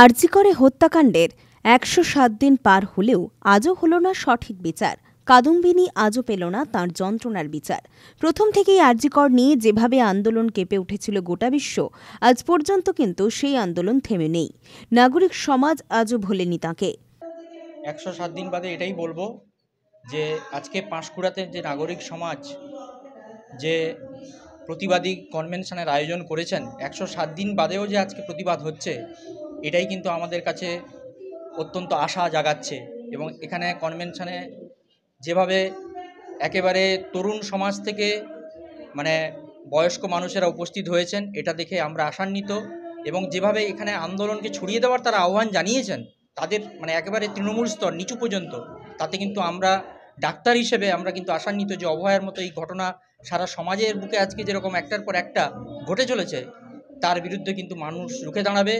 আরজি করে হত্যাকাণ্ডের ১০৭ দিন পার হলেও আজও হল না সঠিক বিচার। কাদম্বিনী আজও পেল না তাঁর যন্ত্রণার বিচার। প্রথম থেকেই আরজি কর নিয়ে যেভাবে আন্দোলন কেঁপে উঠেছিল গোটা বিশ্ব, আজ পর্যন্ত কিন্তু সেই আন্দোলন থেমে নেই। নাগরিক সমাজ আজও ভোলেনি তাঁকে। ১০৭ দিন বাদে এটাই বলবো যে আজকে পাঁশকুড়াতে যে নাগরিক সমাজ যে প্রতিবাদী কনভেনশনের আয়োজন করেছেন, ১০৭ দিন বাদেও যে আজকে প্রতিবাদ হচ্ছে, এটাই কিন্তু আমাদের কাছে অত্যন্ত আশা জাগাচ্ছে। এবং এখানে কনভেনশনে যেভাবে একেবারে তরুণ সমাজ থেকে মানে বয়স্ক মানুষেরা উপস্থিত হয়েছেন, এটা দেখে আমরা আশান্বিত। এবং যেভাবে এখানে আন্দোলনকে ছড়িয়ে দেওয়ার তারা আহ্বান জানিয়েছেন, তাদের একেবারে তৃণমূল স্তর নিচু পর্যন্ত, তাতে কিন্তু আমরা ডাক্তার হিসেবে আমরা কিন্তু আশান্বিত যে অভয়ার মতো এই ঘটনা সারা সমাজের বুকে আজকে যেরকম একটার পর একটা ঘটে চলেছে, তার বিরুদ্ধে কিন্তু মানুষ রুখে দাঁড়াবে।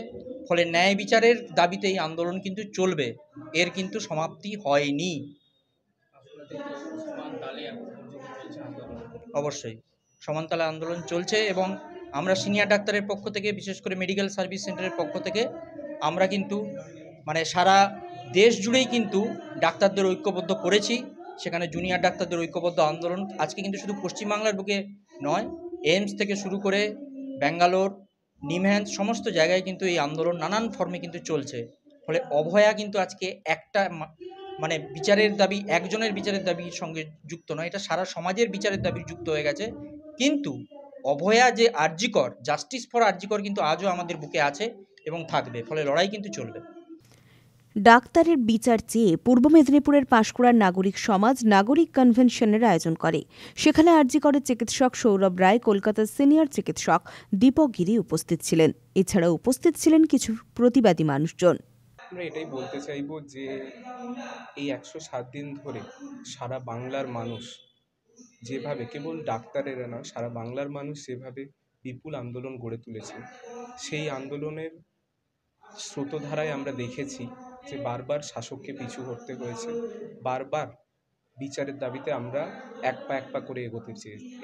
ফলে ন্যায় বিচারের দাবিতে এই আন্দোলন কিন্তু চলবে, এর কিন্তু সমাপ্তি হয়নি। অবশ্যই সমানতালে আন্দোলন চলছে এবং আমরা সিনিয়র ডাক্তারের পক্ষ থেকে, বিশেষ করে মেডিকেল সার্ভিস সেন্টারের পক্ষ থেকে আমরা কিন্তু সারা দেশ জুড়েই কিন্তু ডাক্তারদের ঐক্যবদ্ধ করেছি। সেখানে জুনিয়র ডাক্তারদের ঐক্যবদ্ধ আন্দোলন আজকে কিন্তু শুধু পশ্চিমবাংলার বুকে নয়, এইমস থেকে শুরু করে ব্যাঙ্গালোর, নিমহ্যান্স সমস্ত জায়গায় কিন্তু এই আন্দোলন নানান ফর্মে কিন্তু চলছে। ফলে অভয়া কিন্তু আজকে একটা বিচারের দাবি, একজনের বিচারের দাবির সঙ্গে যুক্ত নয়, এটা সারা সমাজের বিচারের দাবি যুক্ত হয়ে গেছে। কিন্তু অভয়া যে আরজি কর, জাস্টিস ফর আরজি কর কিন্তু আজও আমাদের বুকে আছে এবং থাকবে। ফলে লড়াই কিন্তু চলবে। ডাক্তারের বিচার চেয়ে পূর্ব মেদিনীপুরের পাঁশকুড়ার নাগরিক সমাজ নাগরিক কনভেনশনের আয়োজন করে। সেখানে আরজি করের চিকিৎসক সৌরভ রায়, কলকাতার সিনিয়র চিকিৎসক দীপক গিরি উপস্থিত ছিলেন। এছাড়া উপস্থিত ছিলেন কিছু প্রতিবাদী মানুষজন। আমরা এটাই বলতে চাইব যে এই ১০৭ দিন ধরে সারা বাংলার মানুষ যেভাবে, কেবল ডাক্তারেরা নয়, সারা বাংলার মানুষ যেভাবে বিপুল আন্দোলন গড়ে তুলেছে, সেই আন্দোলনের স্রোতধারায় আমরা দেখেছি যে বারবার শাসককে পিছু হটতে হয়েছে, বারবার বিচারের দাবিতে আমরা এক পা করে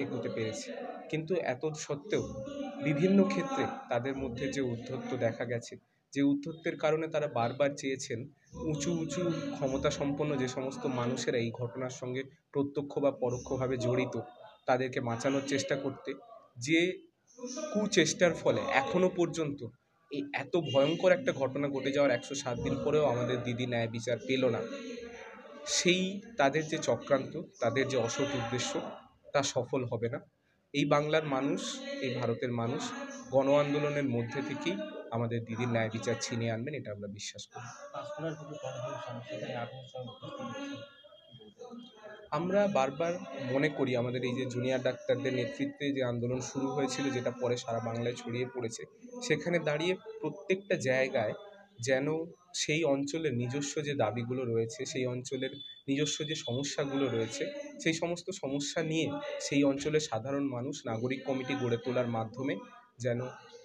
এগোতে পেরেছি। কিন্তু এত সত্ত্বেও বিভিন্ন ক্ষেত্রে তাদের মধ্যে যে ঔদ্ধত্য দেখা গেছে, যে ঔদ্ধত্যের কারণে তারা বারবার চেয়েছেন উঁচু উঁচু ক্ষমতা সম্পন্ন যে সমস্ত মানুষেরা এই ঘটনার সঙ্গে প্রত্যক্ষ বা পরোক্ষভাবে জড়িত, তাদেরকে বাঁচানোর চেষ্টা করতে, যে কুচেষ্টার ফলে এখনো পর্যন্ত এই এত ভয়ঙ্কর একটা ঘটনা ঘটে যাওয়ার ১০৭ দিন পরেও আমাদের দিদি ন্যায় বিচার পেল না। সেই তাদের যে চক্রান্ত, তাদের যে অসৎ উদ্দেশ্য, তা সফল হবে না। এই বাংলার মানুষ, এই ভারতের মানুষ গণ আন্দোলনের মধ্যে থেকেই আমাদের দিদির ন্যায় বিচার ছিনিয়ে আনবেন, এটা আমরা বিশ্বাস করি। আমরা বারবার মনে করি আমাদের এই যে জুনিয়র ডাক্তারদের নেতৃত্বে যে আন্দোলন শুরু হয়েছিল, যেটা পরে সারা বাংলায় ছড়িয়ে পড়েছে, সেখানে দাঁড়িয়ে প্রত্যেকটা জায়গায় যেন সেই অঞ্চলের নিজস্ব যে দাবিগুলো রয়েছে, সেই অঞ্চলের নিজস্ব যে সমস্যাগুলো রয়েছে, সেই সমস্ত সমস্যা নিয়ে সেই অঞ্চলের সাধারণ মানুষ নাগরিক কমিটি গড়ে তোলার মাধ্যমে যেন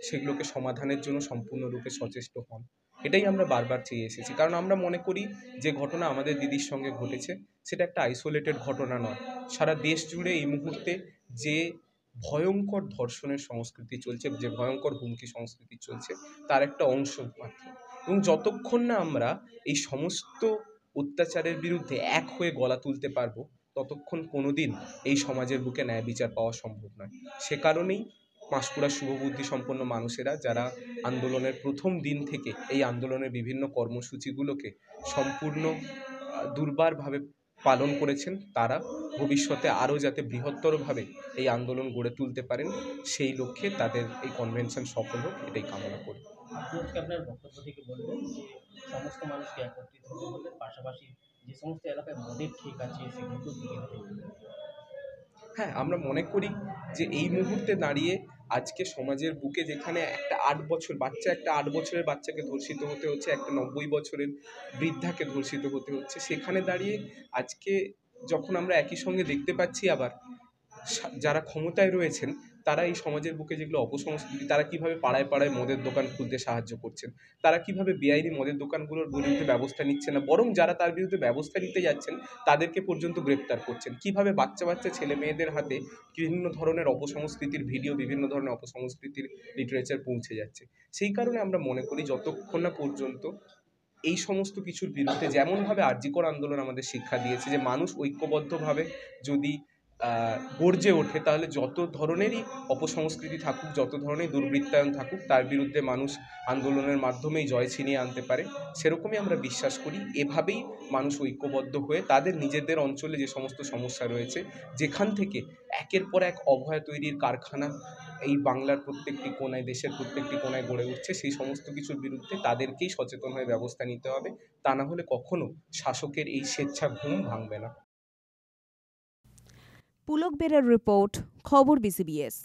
সেগুলোকে সমাধানের জন্য সম্পূর্ণরূপে সচেষ্ট হন। এটাই আমরা বারবার চেয়ে এসেছি, কারণ আমরা মনে করি যে ঘটনা আমাদের দিদির সঙ্গে ঘটেছে সেটা একটা আইসোলেটেড ঘটনা নয়। সারা দেশ জুড়ে এই মুহূর্তে যে ভয়ঙ্কর ধর্ষণের সংস্কৃতি চলছে, যে ভয়ঙ্কর হুমকি সংস্কৃতি চলছে, তার একটা অংশ মাত্র। এবং যতক্ষণ না আমরা এই সমস্ত অত্যাচারের বিরুদ্ধে এক হয়ে গলা তুলতে পারবো, ততক্ষণ কোনোদিন এই সমাজের বুকে ন্যায় বিচার পাওয়া সম্ভব নয়। সে কারণেই পাঁশকুড়ার শুভবুদ্ধি সম্পন্ন মানুষেরা, যারা আন্দোলনের প্রথম দিন থেকে এই আন্দোলনের বিভিন্ন কর্মসূচিগুলোকে সম্পূর্ণ দুর্বারভাবে পালন করেছেন, তারা ভবিষ্যতে আরও যাতে বৃহত্তরভাবে এই আন্দোলন গড়ে তুলতে পারেন, সেই লক্ষ্যে তাদের এই কনভেনশন সফল হোক, এটাই কামনা করি। আপনি আজকে আপনার বক্তব্য থেকে বলবেন যে সমস্ত মানুষকে একত্রিত হতে বললেন, পাশাপাশি যে সমস্ত এলাকায় মদের ঠিক আছে সেগুলোকেও দিকে হতে বলবেন। হ্যাঁ, আমরা মনে করি যে এই মুহূর্তে দাঁড়িয়ে আজকে সমাজের বুকে যেখানে একটা ৮ বছর বাচ্চা, একটা ৮ বছরের বাচ্চাকে ধর্ষিত হতে হচ্ছে, একটা ৯০ বছরের বৃদ্ধাকে ধর্ষিত হতে হচ্ছে, সেখানে দাঁড়িয়ে আজকে যখন আমরা একই সঙ্গে দেখতে পাচ্ছি আবার যারা ক্ষমতায় রয়েছেন তারা এই সমাজের বুকে যেগুলো অপসংস্কৃতি, তারা কিভাবে পাড়ায় পাড়ায় মদের দোকান খুলতে সাহায্য করছেন, তারা কিভাবে বেআইনি মদের দোকানগুলোর বিরুদ্ধে ব্যবস্থা নিচ্ছে না, বরং যারা তার বিরুদ্ধে ব্যবস্থা নিতে যাচ্ছেন তাদেরকে পর্যন্ত গ্রেপ্তার করছেন, কিভাবে বাচ্চা বাচ্চা ছেলে মেয়েদের হাতে বিভিন্ন ধরনের অপসংস্কৃতির ভিডিও, বিভিন্ন ধরনের অপসংস্কৃতির লিটারেচার পৌঁছে যাচ্ছে। সেই কারণে আমরা মনে করি যতক্ষণ না পর্যন্ত এই সমস্ত কিছুর বিরুদ্ধে, যেমনভাবে আরজিকর আন্দোলন আমাদের শিক্ষা দিয়েছে যে মানুষ ঐক্যবদ্ধভাবে যদি গর্জে ওঠে, তাহলে যত ধরনেরই অপসংস্কৃতি থাকুক, যত ধরনের দুর্বৃত্তায়ন থাকুক, তার বিরুদ্ধে মানুষ আন্দোলনের মাধ্যমেই জয় ছিনিয়ে আনতে পারে। সেরকমই আমরা বিশ্বাস করি। এভাবেই মানুষ ঐক্যবদ্ধ হয়ে তাদের নিজেদের অঞ্চলে যে সমস্ত সমস্যা রয়েছে, যেখান থেকে একের পর এক অভয়া তৈরির কারখানা এই বাংলার প্রত্যেকটি কোণায়, দেশের প্রত্যেকটি কোণায় গড়ে উঠছে, সেই সমস্ত কিছুর বিরুদ্ধে তাদেরকেই সচেতন হয়ে ব্যবস্থা নিতে হবে। তা না হলে কখনো শাসকের এই স্বেচ্ছা ঘুম ভাঙবে না। পুলক বেরার রিপোর্ট, খবর BCBS।